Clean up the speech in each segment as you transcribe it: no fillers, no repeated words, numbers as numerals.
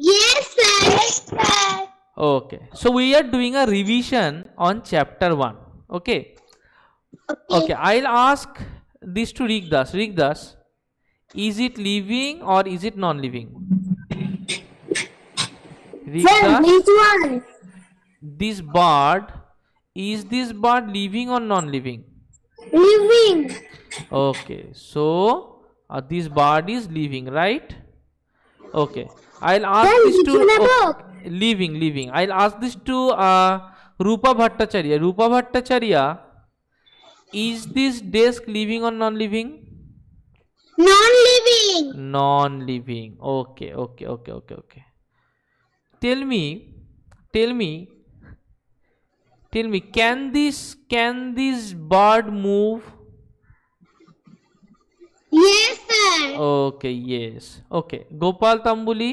Yes, sir. Yes, sir. Okay, so we are doing a revision on chapter 1. Okay. Okay, I'll ask this to Rigdas. Rigdas, is it living or is it non-living? Sir, which Rigdas, one? this bird, is this bird living or non-living? Living. Okay, so this bird is living, right? Okay, I'll ask Sir, this which to one about? living. I'll ask this to Rupa Bhattacharya. Rupa Bhattacharya, is this desk living or non-living? Non-living. Non-living. Okay. Tell me, tell me, tell me. Can this bird move? Yes, sir. Okay, yes. Okay, Gopal Tambuli,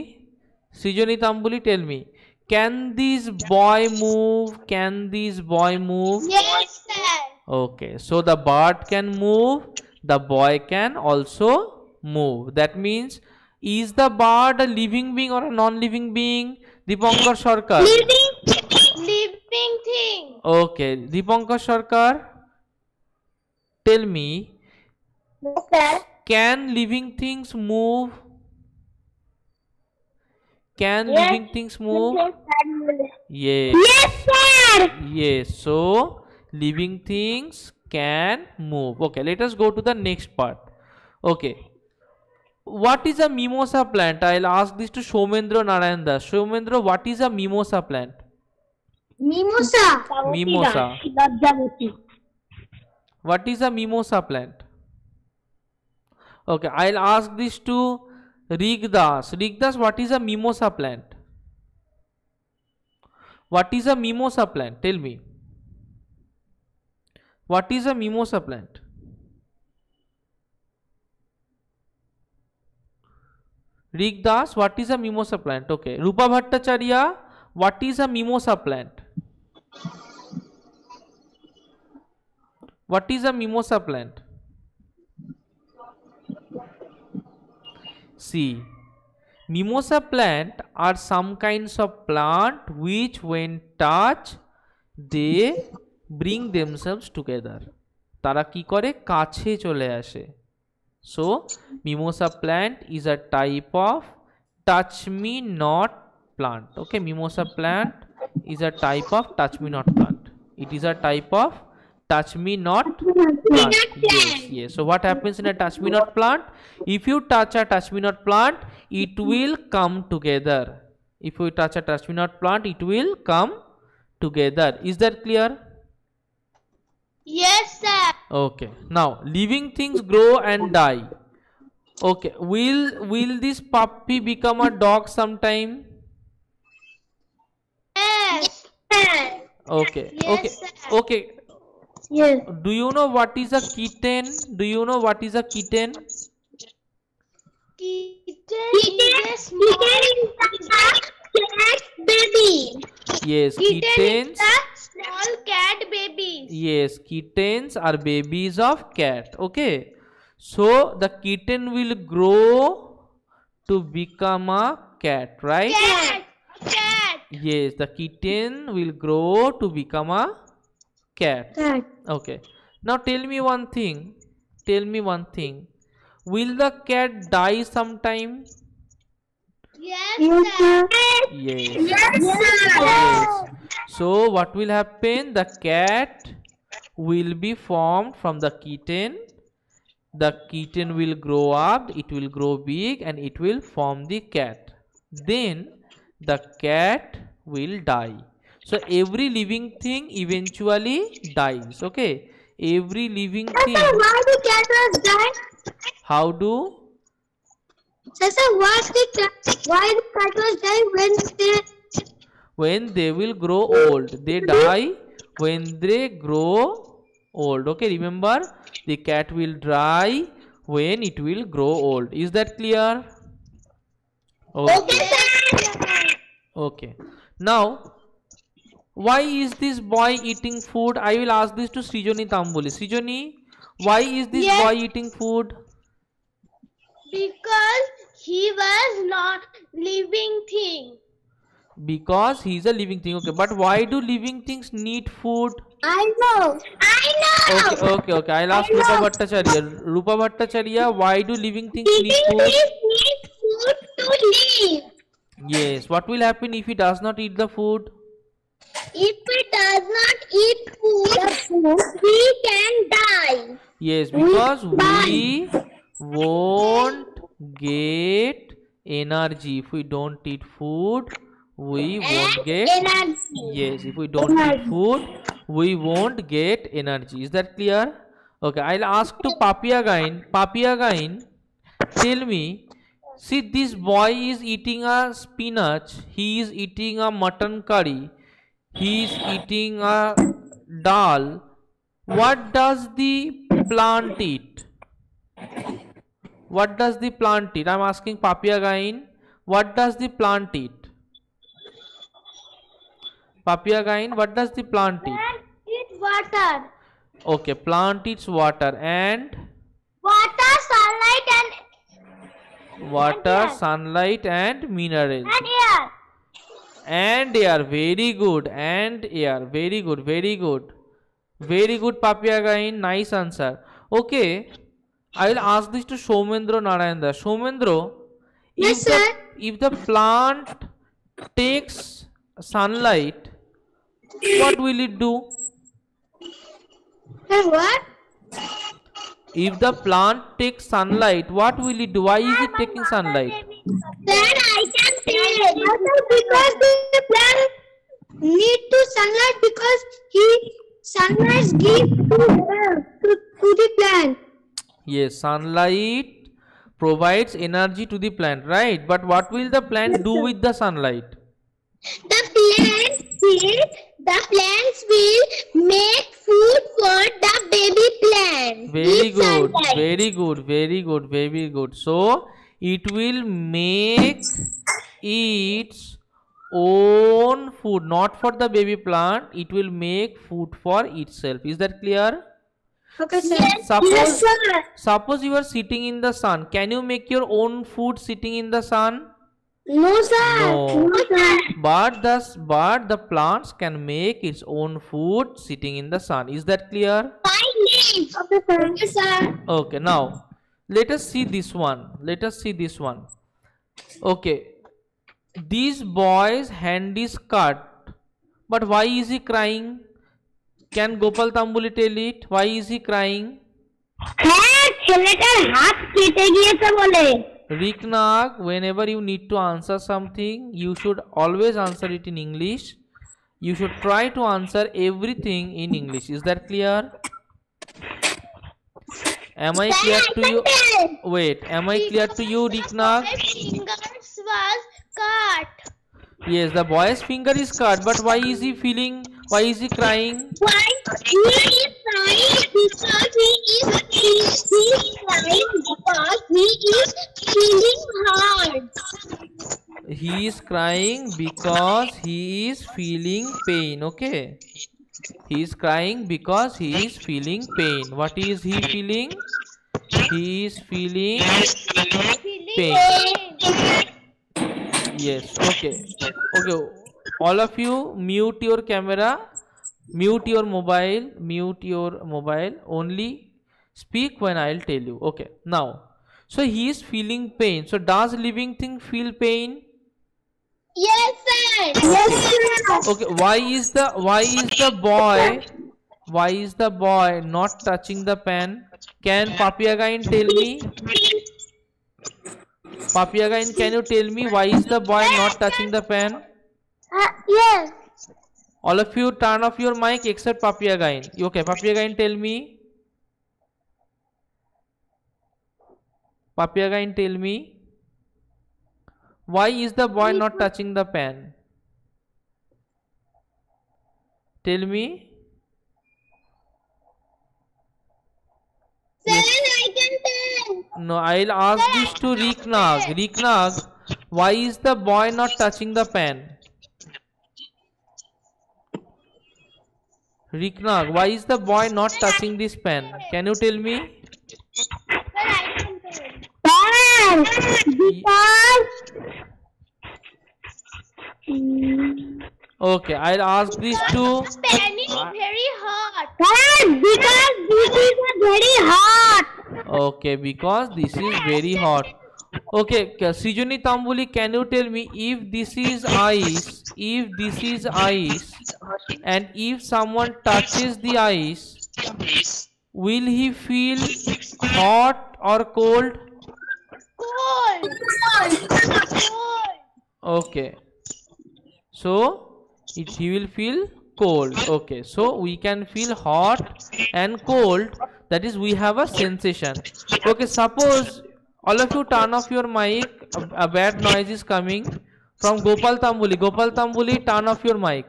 Srijani Tambuli, tell me. Can this boy move? Can this boy move? Yes, sir. Okay, so the bird can move, the boy can also move. That means, is the bird a living being or a non-living being? Dipankar Sarkar. Living thing. Okay, Dipankar Sarkar, tell me, Yes, sir. can living things move? Can Yes. living things move? Yes. Yes, sir. Yes. So living things can move. Okay, let us go to the next part. Okay. What is a mimosa plant? I'll ask this to Shomendra Narayan Das. Shomendra, what is a mimosa plant? Mimosa. Mimosa. What is a mimosa plant? Okay, I'll ask this to Rigdas. Rigdas, what is a mimosa plant? What is a mimosa plant? Tell me. What is a mimosa plant? Rigdas, what is a mimosa plant? Okay. Rupa Bhattacharya, what is a mimosa plant? What is a mimosa plant? See, mimosa plant are some kinds of plant which when touched they bring themselves together. তারা কি করে কাছে চলে আসে. So mimosa plant is a type of touch me not plant. Okay, mimosa plant is a type of touch me not plant. It is a type of touch me not plant. Yes. So what happens in a touch me not plant? If you touch a touch me not plant, it will come together. If you touch a touch me not plant, it will come together. Is that clear? Yes, sir. Okay, now living things grow and die. Okay, will this puppy become a dog sometime? Yes, sir. Okay. Yes, Okay. sir. Okay, Yes. do you know what is a kitten? Do you know what is a kitten? Kitten is a cat baby. Yes, Kitten kittens. is a small cat baby. Yes, kittens are babies of cat. Okay, so the kitten will grow to become a cat, right? Cat. Yes, the kitten will grow to become a cat. Okay, now tell me one thing. Will the cat die sometime? Yes, sir. Yes. Yes, sir. Yes. So what will happen? The cat will be formed from the kitten. The kitten will grow up, it will grow big, and it will form the cat. Then the cat will die. So every living thing eventually dies. Okay, every living thing. Why the cat was dying? How do? Sir, why the cat was dying When they will grow old. They die when they grow old. Okay, remember, the cat will die when it will grow old. Is that clear? Okay. Okay. Now, why is this boy eating food? I will ask this to Srijani Tambuli. Srijani, why is this boy eating food? Because He was not living thing. Because he is a living thing. Okay, but why do living things need food? I know. Okay. I'll ask Rupa Bhattacharya. Rupa Bhattacharya, why do living things need food? Need food to live. Yes. What will happen if he does not eat the food? If he does not eat food, he can die. Yes, because we won't get energy. If we don't eat food, we won't get energy. Yes, if we don't eat food, we won't get energy. Is that clear? Okay, I'll ask to Papiagain. Papiagain, tell me, see, this boy is eating a spinach, he is eating a mutton curry, he is eating a dal. What does the plant eat? What does the plant eat? I'm asking Papiagain, what does the plant eat? Papiagain, what does the plant eat? Plant eat water. Okay, plant eats water and Water, sunlight and minerals. and air. And air, very good. And air, very good. Very good, Papiagain. Nice answer. Okay, I will ask this to Soumendra Narayanda. Soumendra, Yes, sir. if the plant takes sunlight, what will it do? What? If the plant takes sunlight, what will it do? Why is it taking sunlight? Then I can say because the plant need to sunlight because sunlight gives to the plant. Yes, sunlight provides energy to the plant, right? But what will the plant do with the sunlight? The plants will make food for the baby plant. Very good. So it will make its own food, not for the baby plant. It will make food for itself. Is that clear? Okay, sir. Suppose you are sitting in the sun. Can you make your own food sitting in the sun? No, sir. No. No, sir. But the plants can make its own food sitting in the sun. Is that clear? Okay, sir. Yes, sir. Okay, now let us see this one. Okay, this boy's hand is cut, but why is he crying? Can Gopal Tambuli tell it? Why is he crying? Riknag, whenever you need to answer something, you should always answer it in English. You should try to answer everything in English. Is that clear? Am I clear to you? Wait, am I clear to you, Riknag? My fingers was cut. Yes, the boy's finger is cut, but why is he crying? Why he is crying? Because he is crying because he is feeling hard. He is crying because he is feeling pain. Okay, he is crying because he is feeling pain. What is he feeling? He is feeling pain. Yes. Okay. All of you, mute your camera, mute your mobile. Only speak when I'll tell you. Okay. Now, so he is feeling pain. So does living thing feel pain? Yes, sir. Okay. Why is the boy not touching the pan? Can Papiagain tell me? Papiagain, can you tell me why is the boy not touching the pan? Yes. All of you turn off your mic except Papiagain. Okay, Papiagain, tell me. Papiagain, tell me. Why is the boy not touching the pan? Tell me. Then I can tell. No, I'll ask this to Riknag. Riknag, why is the boy not touching the pan? Riknag, why is the boy not touching this pen? Can you tell me? Then I can tell. Okay, I'll ask these two. Pen is very hot. Because this is very hot. Okay, because this is very hot. Okay, Srijani Tambuli, can you tell me if this is ice, and if someone touches the ice, will he feel hot or cold? Cold. Okay, so he will feel cold. Okay, so we can feel hot and cold, that is we have a sensation. Okay, suppose all of you turn off your mic, a bad noise is coming from Gopal Tambuli, turn off your mic.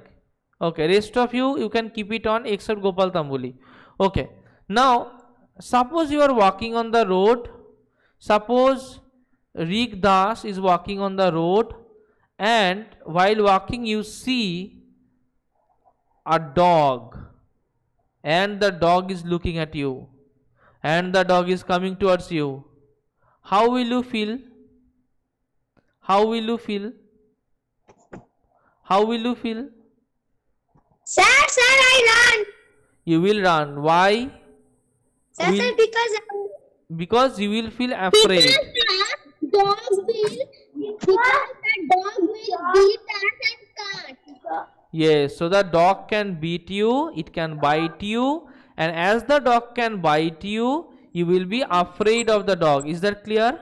Okay, rest of you can keep it on except Gopal Tambuli. Okay, now suppose you are walking on the road, suppose Rig Das is walking on the road, and while walking you see a dog, and the dog is looking at you, and the dog is coming towards you. How will you feel? How will you feel? How will you feel? Sir, I run. You will run. Why? Sir, Because you will feel afraid. The dog will beat us and cut. Yes, so the dog can beat you, it can bite you, and as the dog can bite you, you will be afraid of the dog. Is that clear?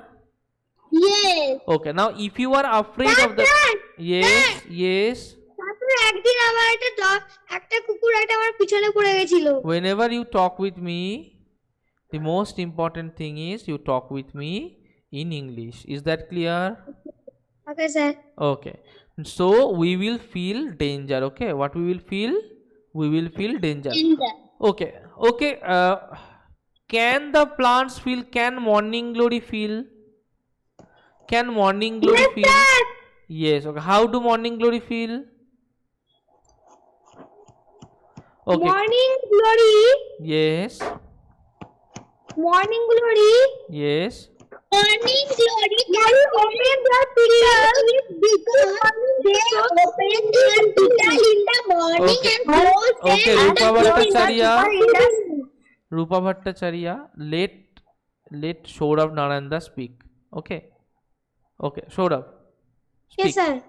Yes. Okay, now if you are afraid of the... Yes. Whenever you talk with me, the most important thing is you talk with me in English. Is that clear? Okay, sir. Okay. So we will feel danger. Okay. What we will feel? We will feel danger. Okay. Okay. Can the plants feel? Can morning glory feel? Can morning glory feel? Sir. Yes. Okay. How do morning glory feel? Okay. Morning glory. Yes. Morning glory. Yes. Morning glory can open their petals because they open their petals in the morning Okay. and close Okay, them Rupa Bhattacharya. Rupa Bhattacharya, let Saurav Naranda speak. Okay. Okay, Saurav. Speak. Yes, sir.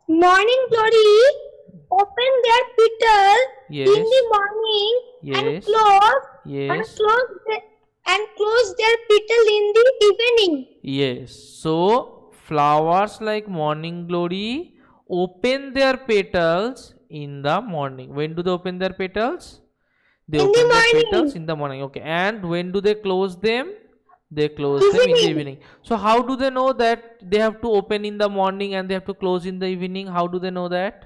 Morning glory open their petals Yes. in the morning and Yes. close and close their petal in the evening. Yes. So flowers like morning glory open their petals in the morning. When do they open their petals? They In the open their morning. petals in the morning. Okay. And when do they close them? They close them in the evening. So how do they know that they have to open in the morning and they have to close in the evening? How do they know that?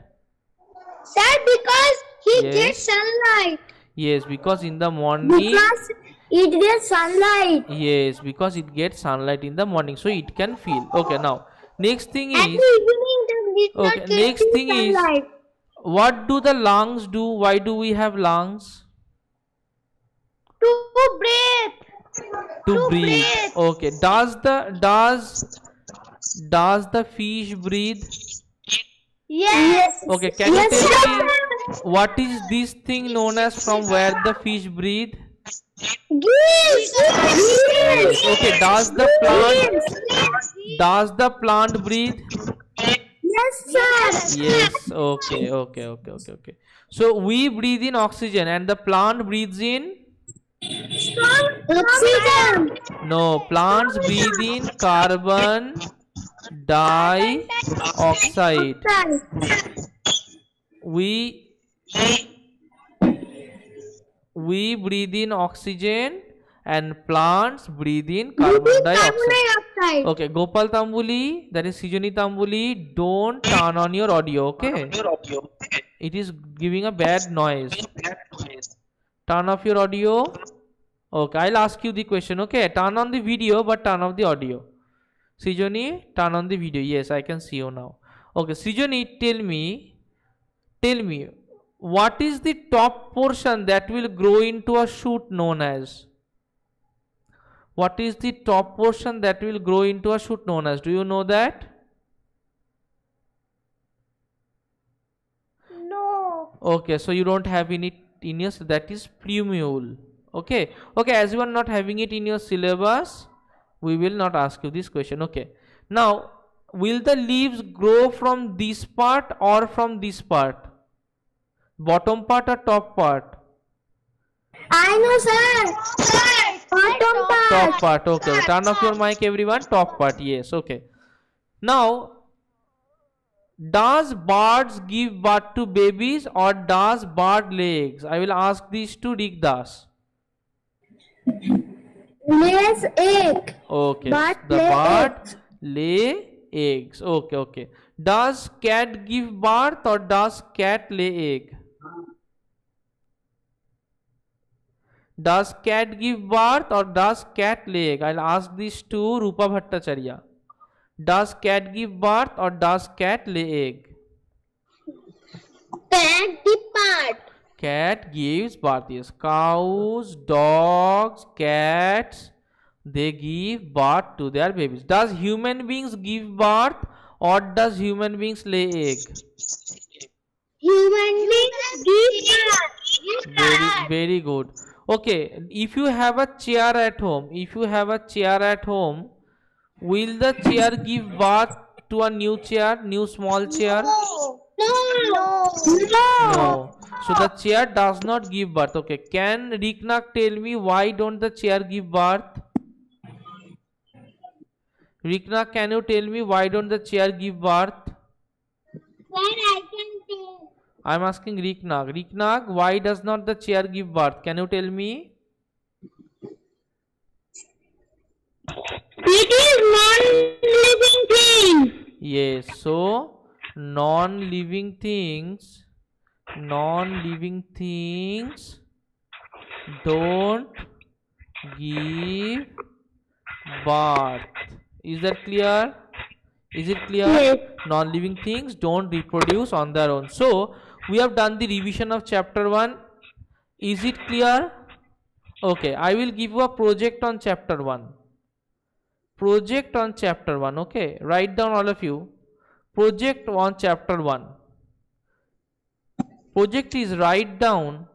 Sir, because he Yes. gets sunlight. Yes, because in the morning. It gets sunlight. Yes, because it gets sunlight in the morning, so it can feel. Okay, now next thing At is, the evening, the it okay, not next getting thing is, sunlight. what do the lungs do? Why do we have lungs? To breathe. To breathe. Okay. Does the fish breathe? Yes. Okay. Can you tell me what is this thing known as from where the fish breathe? Gills. Okay. Does the plant breathe? Yes, sir. Yes. Okay. So we breathe in oxygen and the plant breathes in. Oxygen. No, plants breathe in carbon dioxide. We breathe in oxygen and plants breathe in carbon dioxide. Okay, Gopal Tambuli, that is Srijani Tambuli, don't turn on your audio, okay? It is giving a bad noise. Turn off your audio. Okay, I'll ask you the question, okay? Turn on the video but turn off the audio. Srijani, turn on the video. Yes, I can see you now. Okay, Srijani, tell me, what is the top portion that will grow into a shoot known as? what is the top portion that will grow into a shoot known as? Do you know that? No. Okay, so you don't have in it in your, that is plumule. Okay, okay, as you are not having it in your syllabus, we will not ask you this question. Okay, now will the leaves grow from this part or from this part? Bottom part or top part? I know, sir. Sir, bottom part. Top part. Okay, turn off your mic everyone. Top part, yes. Okay, now does birds give birth to babies or does bird lay eggs? I will ask these to Rik Das. Lays egg. Okay, Bird the lay bird eggs. lay eggs. Okay, okay. Does cat give birth or does cat lay egg? Does cat give birth or does cat lay egg? I'll ask this to Rupa Bhattacharya. Does cat give birth or does cat lay egg? Cat depart. Cat gives birth. Yes. Cows, dogs, cats, they give birth to their babies. Does human beings give birth or does human beings lay egg? Human beings give birth. Very good. Okay, if you have a chair at home, will the chair give birth to a new chair, new small chair? No. So the chair does not give birth. Okay, can Riknak tell me why don't the chair give birth? Riknak, can you tell me why don't the chair give birth? Sir, I can tell. I am asking Riknak. Riknak, why does not the chair give birth? Can you tell me? It is non-living thing. Yes. So non-living things don't give birth. Is that clear? Is it clear? Yes. Non-living things don't reproduce on their own. So we have done the revision of chapter 1. Is it clear? Okay, I will give you a project on chapter 1. Project on chapter 1. Okay, write down all of you. Project on chapter 1. Project is write down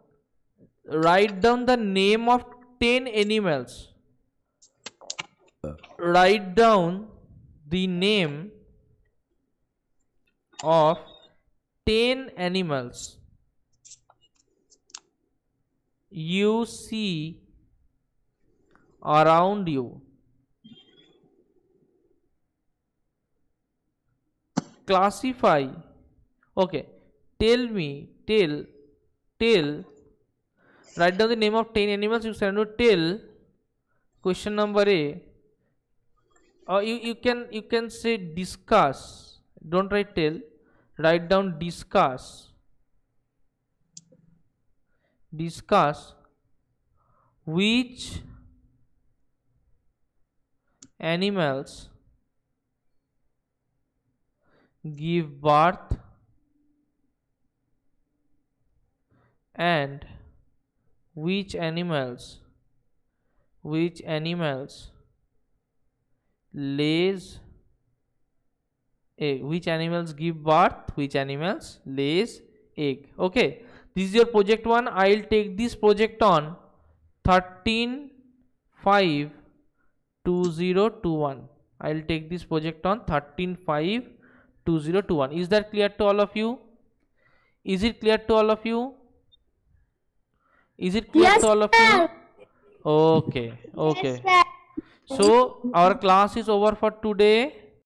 the name of 10 animals. Write down the name of 10 animals you see around you. Classify. Okay, tell write down the name of 10 animals you send to tell. Question number A. Or you can say discuss. Don't write tell. Write down discuss. Discuss which animals give birth and which animals lays egg. Which animals give birth, which animals lays egg. Okay, this is your project 1. I will take this project on 13/5/2021. I will take this project on 13/5/2021. Is that clear to all of you? Is it clear to all of you? Is it clear Yes, to all of you? sir. Okay, okay. Yes, sir. So our class is over for today.